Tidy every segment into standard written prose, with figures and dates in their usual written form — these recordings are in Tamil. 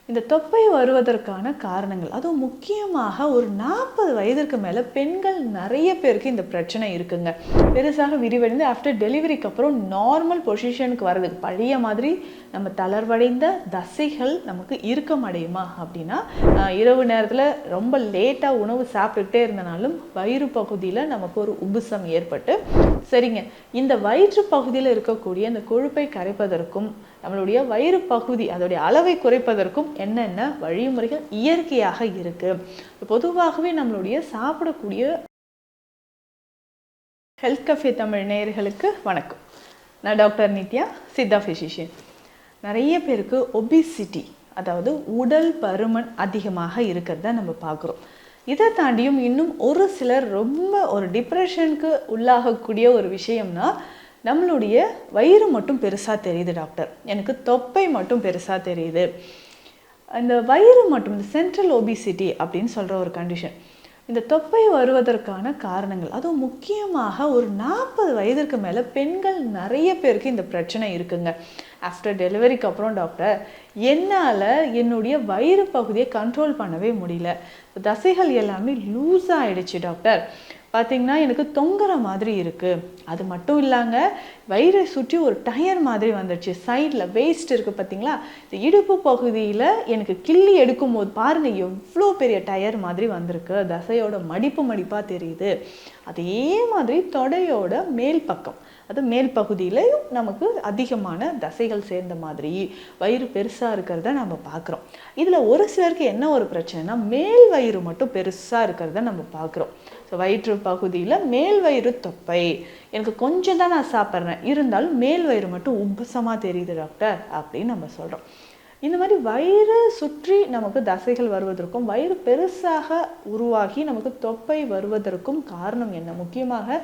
இந்த தொப்பை வருவதற்கான காரணங்கள், அதுவும் முக்கியமாக ஒரு 40 வயதிற்கு மேலே பெண்கள் நிறைய பேருக்கு இந்த பிரச்சனை இருக்குங்க. பெருசாக விரிவடைந்து ஆஃப்டர் டெலிவரிக்கு அப்புறம் நார்மல் பொசிஷனுக்கு வர்றதுக்கு பழைய மாதிரி நம்ம தளர்வடைந்த தசைகள் நமக்கு இறுக்கம் அடையுமா அப்படின்னா, இரவு நேரத்தில் ரொம்ப லேட்டாக உணவு சாப்பிட்டுக்கிட்டே இருந்தனாலும் வயிறு பகுதியில் நமக்கு ஒரு உபுசம் ஏற்பட்டு, சரிங்க, இந்த வயிற்று பகுதியில் இருக்கக்கூடிய இந்த கொழுப்பை கரைப்பதற்கும் நம்மளுடைய வயிறு பகுதி அதோடைய அளவை குறைப்பதற்கும் என்னென்ன வழிமுறைகள் இயற்கையாக இருக்கு. பொதுவாகவே நம்மளுடைய சாப்பிடக்கூடிய ஹெல்த் கஃபே தமிழ் நேயர்களுக்கு வணக்கம். நான் டாக்டர் நித்யா, சித்தா ஃபிசிஷியன். நிறைய பேருக்கு ஒபிசிட்டி, அதாவது உடல் பருமன் அதிகமாக இருக்கிறத நம்ம பார்க்குறோம். இதை தாண்டியும் இன்னும் ஒரு சிலர் ரொம்ப ஒரு டிப்ரெஷனுக்கு உள்ளாகக்கூடிய ஒரு விஷயம்னா, நம்மளுடைய வயிறு மட்டும் பெருசாக தெரியுது டாக்டர், எனக்கு தொப்பை மட்டும் பெருசாக தெரியுது. இந்த வயிறு மட்டும், இந்த சென்ட்ரல் ஒபிசிட்டி அப்படின்னு சொல்கிற ஒரு கண்டிஷன், இந்த தொப்பை வருவதற்கான காரணங்கள், அதுவும் முக்கியமாக ஒரு 40 வயதிற்கு மேலே பெண்கள் நிறைய பேருக்கு இந்த பிரச்சனை இருக்குங்க. ஆஃப்டர் டெலிவரிக்கு அப்புறம் டாக்டர், என்னால் என்னுடைய வயிறு பகுதியை கண்ட்ரோல் பண்ணவே முடியல, தசைகள் எல்லாமே லூஸ் ஆகிடுச்சு டாக்டர், பார்த்திங்கன்னா எனக்கு தொங்குற மாதிரி இருக்குது. அது மட்டும் இல்லைங்க, வயிறை சுற்றி ஒரு டயர் மாதிரி வந்துடுச்சு. சைடில் வேஸ்ட் இருக்குது பார்த்திங்களா, இந்த இடுப்பு பகுதியில் எனக்கு கிள்ளி எடுக்கும்போது பாருங்கள் எவ்வளோ பெரிய டயர் மாதிரி வந்திருக்கு. தசையோட மடிப்பாக தெரியுது. அதே மாதிரி தொடையோட மேல் பக்கம், அது மேல் பகுதியிலையும் நமக்கு அதிகமான தசைகள் சேர்ந்த மாதிரி வயிறு பெருசாக இருக்கிறத நம்ம பார்க்குறோம். இதில் ஒரு சிலருக்கு என்ன ஒரு பிரச்சனைனா, மேல் வயிறு மட்டும் பெருசாக இருக்கிறத நம்ம பார்க்குறோம். ஸோ வயிற்று பகுதியில் மேல் வயிறு தொப்பை, எனக்கு கொஞ்சம் தான் நான் சாப்பிட்றேன், இருந்தாலும் மேல் வயிறு மட்டும் உபசமாக தெரியுது டாக்டர் அப்படின்னு நம்ம சொல்கிறோம். இந்த மாதிரி வயிறு சுற்றி நமக்கு தசைகள் வருவதற்கும் வயிறு பெருசாக உருவாகி நமக்கு தொப்பை வருவதற்கும் காரணம் என்ன? முக்கியமாக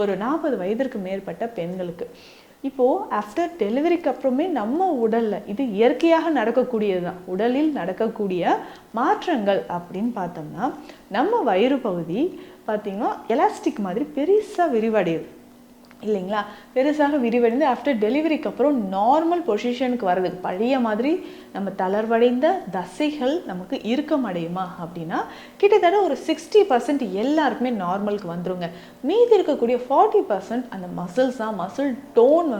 ஒரு 40 வயதிற்கு மேற்பட்ட பெண்களுக்கு. இப்போது ஆஃப்டர் டெலிவரிக்கு அப்புறமே நம்ம உடலில், இது இயற்கையாக நடக்கக்கூடியது தான், உடலில் நடக்கக்கூடிய மாற்றங்கள் அப்படின்னு பார்த்தோம்னா, நம்ம வயிறு பகுதி பார்த்திங்கன்னா எலாஸ்டிக் மாதிரி பெருசாக விரிவடையுது இல்லைங்களா. பெருசாக விரிவடைந்து ஆஃப்டர் டெலிவரிக்கு அப்புறம் நார்மல் பொசிஷனுக்கு வர்றதுக்கு பழைய மாதிரி நம்ம தளர்வடைந்த தசைகள் நமக்கு இறுக்கம் அடையுமா அப்படின்னா, கிட்டத்தட்ட ஒரு 60% எல்லாருக்குமே நார்மலுக்கு வந்துருங்க. மீதி இருக்கக்கூடிய 40% அந்த மசில் டோன்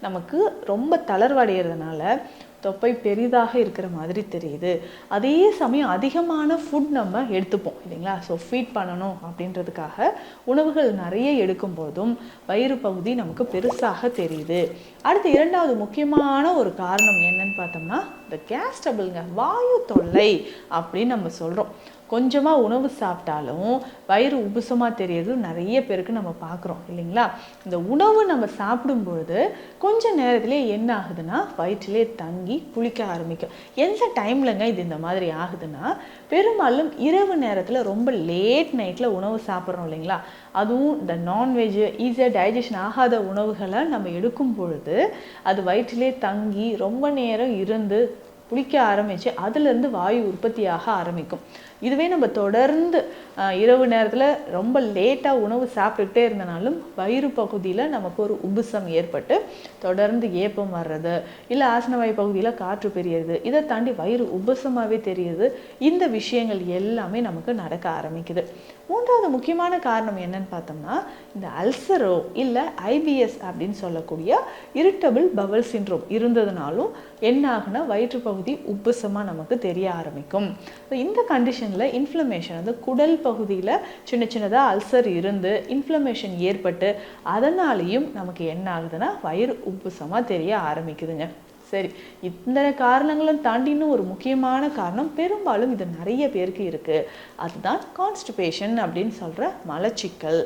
நமக்கு ரொம்ப தளர்வடைகிறதுனால தொப்பை பெரிதாக இருக்கிற மாதிரி தெரியுது. அதே சமயம் அதிகமான ஃபுட் நம்ம எடுத்துப்போம் இல்லைங்களா. ஸோ ஃபீட் பண்ணணும் அப்படின்றதுக்காக உணவுகள் நிறைய எடுக்கும் போதும் வயிறு பகுதி நமக்கு பெருசாக தெரியுது. அடுத்து இரண்டாவது முக்கியமான ஒரு காரணம் என்னன்னு பார்த்தோம்னா, இந்த கேஸ் ட்ரபிள்ங்க, வாயு தொல்லை அப்படின்னு நம்ம சொல்கிறோம். கொஞ்சமாக உணவு சாப்பிட்டாலும் வயிறு உபுசமாக தெரியறது நிறைய பேருக்கு நம்ம பார்க்குறோம் இல்லைங்களா. இந்த உணவு நம்ம சாப்பிடும்பொழுது கொஞ்ச நேரத்திலே என்ன ஆகுதுன்னா, வயிற்றிலே தங்கி புளிக்க ஆரம்பிக்கும். எந்த டைம்லங்க இது இந்த மாதிரி ஆகுதுன்னா, பெரும்பாலும் இரவு நேரத்தில் ரொம்ப லேட் நைட்டில் உணவு சாப்பிட்றோம் இல்லைங்களா. அதுவும் இந்த நான்வெஜ் ஈஸியாக டைஜஷன் ஆகாத உணவுகளை நம்ம எடுக்கும் பொழுது அது வயிற்றிலே தங்கி ரொம்ப நேரம் இருந்து புளிக்க ஆரம்பித்து அதுலேருந்து வாயு உற்பத்தியாக ஆரம்பிக்கும். இதுவே நம்ம தொடர்ந்து இரவு நேரத்தில் ரொம்ப லேட்டாக உணவு சாப்பிட்டுக்கிட்டே இருந்தனாலும் வயிறு பகுதியில் நமக்கு ஒரு உபுசம் ஏற்பட்டு தொடர்ந்து ஏப்பம் வர்றது, இல்லை ஆசனவாயு பகுதியில் காற்று பெரியது, இதை தாண்டி வயிறு உபுசமாகவே தெரியுது. இந்த விஷயங்கள் எல்லாமே நமக்கு நடக்க ஆரம்பிக்குது. மூன்றாவது முக்கியமான காரணம் என்னன்னு பார்த்தோம்னா, இந்த அல்சரோ இல்லை ஐபிஎஸ் அப்படின்னு சொல்லக்கூடிய இரிட்டபிள் பவல் சிண்ட்ரோம் இருந்ததுனாலும் என்ன ஆகுனா, வயிற்று பகுதி உப்புசமாக நமக்கு தெரிய ஆரம்பிக்கும். இந்த கண்டிஷனில் இன்ஃப்ளமேஷன், அந்த குடல் பகுதியில் சின்ன சின்னதாக அல்சர் இருந்து இன்ஃப்ளமேஷன் ஏற்பட்டு அதனாலேயும் நமக்கு என்ன ஆகுதுன்னா வயிறு உப்புசமாக தெரிய ஆரம்பிக்குதுங்க. சரி, இந்த காரணங்களும் தாண்டின்னு ஒரு முக்கியமான காரணம் பெரும்பாலும் இது நிறைய பேருக்கு இருக்குது. அதுதான் கான்ஸ்டிபேஷன் அப்படின்னு சொல்கிற மலச்சிக்கல்.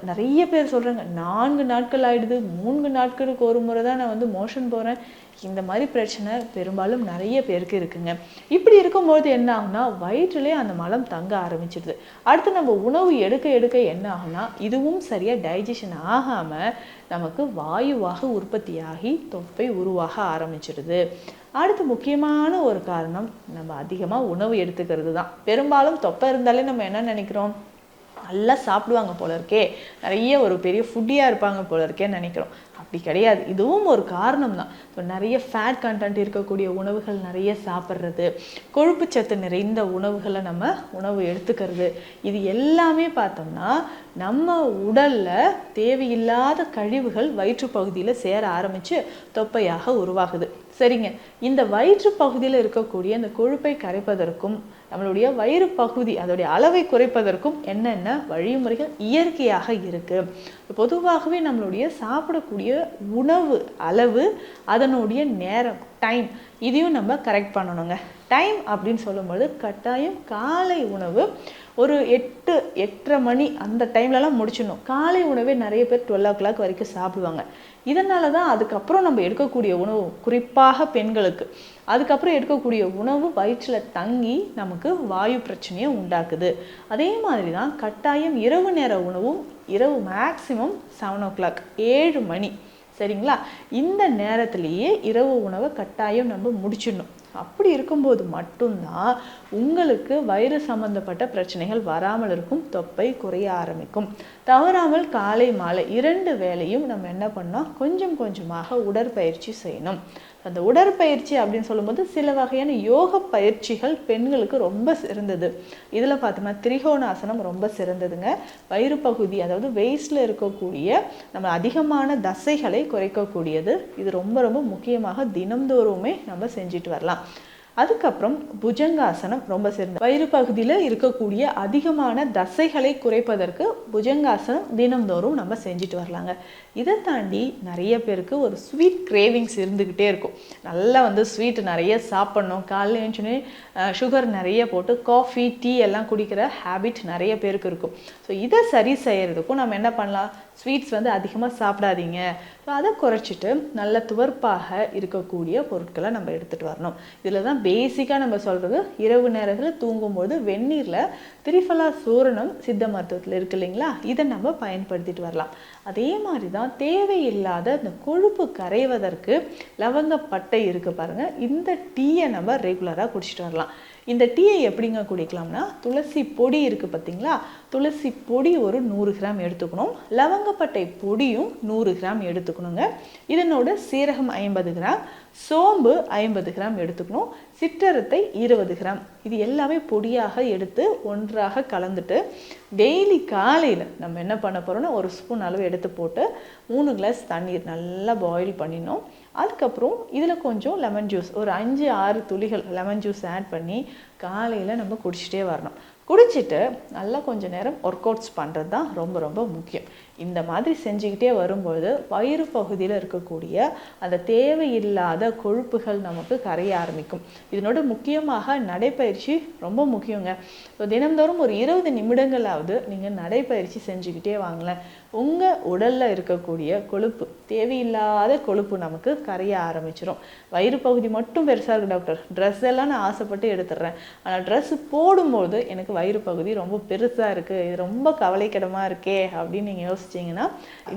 நிறைய பேர் சொல்கிறாங்க, 4 நாட்கள் ஆகிடுது, 3 நாட்களுக்கு ஒரு முறை தான் நான் மோஷன் போகிறேன். இந்த மாதிரி பிரச்சனை பெரும்பாலும் நிறைய பேருக்கு இருக்குங்க. இப்படி இருக்கும்போது என்ன ஆகுனா, வயிற்றுலேயே அந்த மலம் தங்க ஆரம்பிச்சிடுது. அடுத்து நம்ம உணவு எடுக்க எடுக்க என்ன ஆகுனா, இதுவும் சரியாக டைஜஷன் ஆகாமல் நமக்கு வாயுவாக உற்பத்தியாகி தொப்பை உருவாக ஆரம்பிச்சிடுது. அடுத்து முக்கியமான ஒரு காரணம், நம்ம அதிகமாக உணவு எடுத்துக்கிறது தான். பெரும்பாலும் தொப்பை இருந்தாலே நம்ம என்ன நினைக்கிறோம், நல்லா சாப்பிடுவாங்க போல இருக்கே, நிறைய ஒரு பெரிய ஃபுட்டியாக இருப்பாங்க போல இருக்கேன்னு நினைக்கிறோம். அப்படி கிடையாது. இதுவும் ஒரு காரணம் தான். ஸோ நிறைய ஃபேட் கண்டென்ட் இருக்கக்கூடிய உணவுகள் நிறைய சாப்பிட்றது, கொழுப்புச்சத்து நிறைந்த உணவுகளை நம்ம உணவு எடுத்துக்கிறது, இது எல்லாமே பார்த்தோம்னா நம்ம உடலில் தேவையில்லாத கழிவுகள் வயிற்று பகுதியில் சேர ஆரம்பித்து தொப்பையாக உருவாகுது. சரிங்க, இந்த வயிற்று பகுதியில் இருக்கக்கூடிய அந்த கொழுப்பை கரைப்பதற்கும் நம்மளுடைய வயிறு பகுதி அதோடைய அளவை குறைப்பதற்கும் என்னென்ன வழிமுறைகள் இயற்கையாக இருக்குது. பொதுவாகவே நம்மளுடைய சாப்பிடக்கூடிய உணவு அளவு, அதனுடைய நேரம், டைம், இதையும் நம்ம கரெக்ட் பண்ணணுங்க. டைம் அப்படின்னு சொல்லும்போது கட்டாயம் காலை உணவு ஒரு 8-8:30 மணி அந்த டைம்லலாம் முடிச்சிடணும். காலை உணவே நிறைய பேர் 12 o'clock வரைக்கும் சாப்பிடுவாங்க. இதனால தான் அதுக்கப்புறம் நம்ம எடுக்கக்கூடிய உணவு, குறிப்பாக பெண்களுக்கு அதுக்கப்புறம் எடுக்கக்கூடிய உணவு வயிற்றில் தங்கி நமக்கு வாயு பிரச்சனையை உண்டாக்குது. அதே மாதிரி தான் கட்டாயம் இரவு நேர உணவும் இரவு மேக்சிமம் 7 o'clock 7 மணி, சரிங்களா? இந்த நேரத்திலேயே இரவு உணவை கட்டாயம் நம்ம முடிச்சிடணும். அப்படி இருக்கும்போது மட்டும்தான் உங்களுக்கு வயிறு சம்பந்தப்பட்ட பிரச்சனைகள் வராமல் இருக்கும், தொப்பை குறைய ஆரம்பிக்கும். தவறாமல் காலை மாலை 2 வேளையும் நம்ம என்ன பண்ணோம், கொஞ்சம் கொஞ்சமாக உடற்பயிற்சி செய்யணும். அந்த உடற்பயிற்சி அப்படின்னு சொல்லும்போது சில வகையான யோக பயிற்சிகள் பெண்களுக்கு ரொம்ப சிறந்தது. இதில் பார்த்தோம்னா திரிகோணாசனம் ரொம்ப சிறந்ததுங்க. வயிறு பகுதி அதாவது வெயிஸ்டில் இருக்கக்கூடிய நம்ம அதிகமான தசைகளை குறைக்கக்கூடியது. இது ரொம்ப ரொம்ப முக்கியமாக தினம்தோறுமே நம்ம செஞ்சுட்டு வரலாம். அதுக்கப்புறம் புஜங்காசனம் ரொம்ப சிறந்த, வயிறு பகுதியில் இருக்கக்கூடிய அதிகமான தசைகளை குறைப்பதற்கு புஜங்காசனம் தினம்தோறும் நம்ம செஞ்சுட்டு வரலாங்க. இதை தாண்டி நிறைய பேருக்கு ஒரு ஸ்வீட் கிரேவிங்ஸ் இருந்துக்கிட்டே இருக்கும். நல்லா ஸ்வீட் நிறைய சாப்பிட்ணும், காலையில் எழுந்துச்சுனே சுகர் நிறைய போட்டு காஃபி டீ எல்லாம் குடிக்கிற ஹேபிட் நிறைய பேருக்கு இருக்கும். ஸோ இதை சரி செய்கிறதுக்கும் நம்ம என்ன பண்ணலாம், ஸ்வீட்ஸ் அதிகமாக சாப்பிடாதீங்க. ஸோ அதை குறைச்சிட்டு நல்ல துவர்ப்பாக இருக்கக்கூடிய பொருட்களை நம்ம எடுத்துகிட்டு வரணும். இதில் தான் பேசிக்காக நம்ம சொல்கிறது, இரவு நேரத்தில் தூங்கும்போது வெந்நீரில் திரிஃபலா சூரணம் சித்த மருத்துவத்தில் இருக்கு இல்லைங்களா, இதை நம்ம பயன்படுத்திட்டு வரலாம். அதே மாதிரி தான் தேவையில்லாத இந்த கொழுப்பு கரைவதற்கு லவங்கப்பட்டை இருக்குது பாருங்கள், இந்த டீயை நம்ம ரெகுலராக குடிச்சிட்டு வரலாம். இந்த டீயை எப்படிங்க குடிக்கலாம்னா, துளசி பொடி இருக்குது பார்த்தீங்களா, துளசி பொடி ஒரு 100 கிராம் எடுத்துக்கணும், லவங்கப்பட்டை பொடியும் 100 கிராம் எடுத்துக்கணுங்க. இதனோட சீரகம் 50 கிராம், சோம்பு 50 கிராம் எடுத்துக்கணும், சிற்றரத்தை 20 கிராம். இது எல்லாமே பொடியாக எடுத்து ஒன்றாக கலந்துட்டு டெய்லி காலையில் நம்ம என்ன பண்ண போகிறோம்னா, ஒரு ஸ்பூன் அளவு எடுத்து போட்டு 3 கிளாஸ் தண்ணீர் நல்லா பாயில் பண்ணிடணும். அதுக்கப்புறம் இதில் கொஞ்சம் லெமன் ஜூஸ், ஒரு 5-6 துளிகள் லெமன் ஜூஸ் ஆட் பண்ணி காலையில் நம்ம குடிச்சிட்டே வரணும். குடிச்சிட்டு நல்லா கொஞ்சம் நேரம் ஒர்க் அவுட்ஸ் பண்ணுறது தான் ரொம்ப ரொம்ப முக்கியம். இந்த மாதிரி செஞ்சுக்கிட்டே வரும்பொழுது வயிறு பகுதியில் இருக்கக்கூடிய அந்த தேவையில்லாத கொழுப்புகள் நமக்கு கரைய ஆரம்பிக்கும். இதனோட முக்கியமாக நடைப்பயிற்சி ரொம்ப முக்கியங்க. ஸோ தினந்தோறும் ஒரு 20 நிமிடங்களாவது நீங்கள் நடைப்பயிற்சி செஞ்சுக்கிட்டே வாங்களேன். உங்கள் உடலில் இருக்கக்கூடிய கொழுப்பு, தேவையில்லாத கொழுப்பு நமக்கு கரைய ஆரம்பிச்சிடும். வயிறு பகுதி மட்டும் பெருசாக இருக்குது டாக்டர், ட்ரெஸ் எல்லாம் நான் ஆசைப்பட்டு எடுத்துடுறேன், ஆனால் ட்ரெஸ் போடும்போது எனக்கு வயிறு பகுதி ரொம்ப பெருசாக இருக்குது, இது ரொம்ப கவலைக்கிடமாக இருக்கே அப்படின்னு நீங்கள் யோசிச்சிங்கன்னா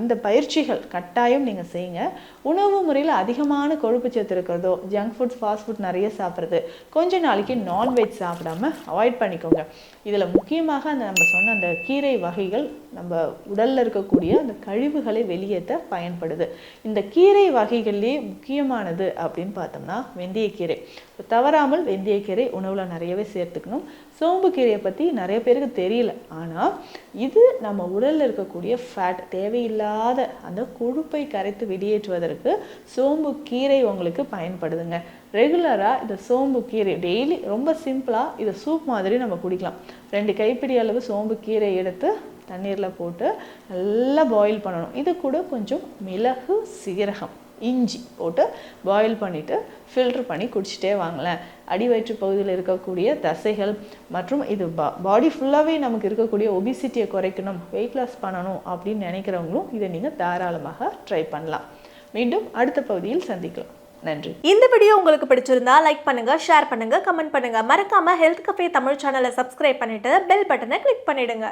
இந்த பயிற்சிகள் கட்டாயம் நீங்கள் செய்யுங்க. உணவு முறையில் அதிகமான கொழுப்பு சத்து இருக்கிறதோ, ஜங்க் ஃபுட், ஃபாஸ்ட் ஃபுட் நிறைய சாப்பிட்றது, கொஞ்ச நாளைக்கு நான்வெஜ் சாப்பிடாம அவாய்ட் பண்ணிக்கோங்க. இதில் முக்கியமாக நம்ம சொன்ன அந்த கீரை வகைகள் நம்ம உடலில் இருக்கக்கூடிய அந்த கழிவுகளை வெளியேற்ற பயன்படுது. இந்த கீரை வகைகள்லேயே முக்கியமானது அப்படின்னு பார்த்தோம்னா வெந்தயக்கீரை. தவறாமல் வெந்தயக்கீரை உணவில் நிறையவே சேர்த்துக்கணும். சோம்பு கீரையை பற்றி நிறைய பேருக்கு தெரியல, ஆனால் இது நம்ம உடலில் இருக்கக்கூடிய ஃபேட், தேவையில்லாத அந்த கொழுப்பை கரைத்து வெளியேற்றுவதற்கு சோம்பு கீரை உங்களுக்கு பயன்படுதுங்க. ரெகுலராக இந்த சோம்பு கீரை டெய்லி ரொம்ப சிம்பிளாக இதை சூப் மாதிரி நம்ம குடிக்கலாம். 2 கைப்பிடி அளவு சோம்பு கீரை எடுத்து தண்ணீரில் போட்டு நல்லா பாயில் பண்ணணும். இது கூட கொஞ்சம் மிளகு, சீரகம், இஞ்சி போட்டு பாயில் பண்ணிவிட்டு ஃபில்ட்ரு பண்ணி குடிச்சிட்டே வாங்களேன். அடி வயிற்று பகுதியில் இருக்கக்கூடிய தசைகள் மற்றும் இது பாடி ஃபுல்லாகவே நமக்கு இருக்கக்கூடிய ஒபிசிட்டியை குறைக்கணும், வெயிட் லாஸ் பண்ணணும் அப்படின்னு நினைக்கிறவங்களும் இதை நீங்கள் தாராளமாக ட்ரை பண்ணலாம். மீண்டும் அடுத்த பகுதியில் சந்திக்கலாம். நன்றி. இந்த வீடியோ உங்களுக்கு பிடிச்சிருந்தா லைக் பண்ணுங்க, ஷேர் பண்ணுங்க, கமெண்ட் பண்ணுங்க. மறக்காம ஹெல்த் கஃபே தமிழ் சேனலை சப்ஸ்கிரைப் பண்ணிட்டு பெல் பட்டனை கிளிக் பண்ணிடுங்க.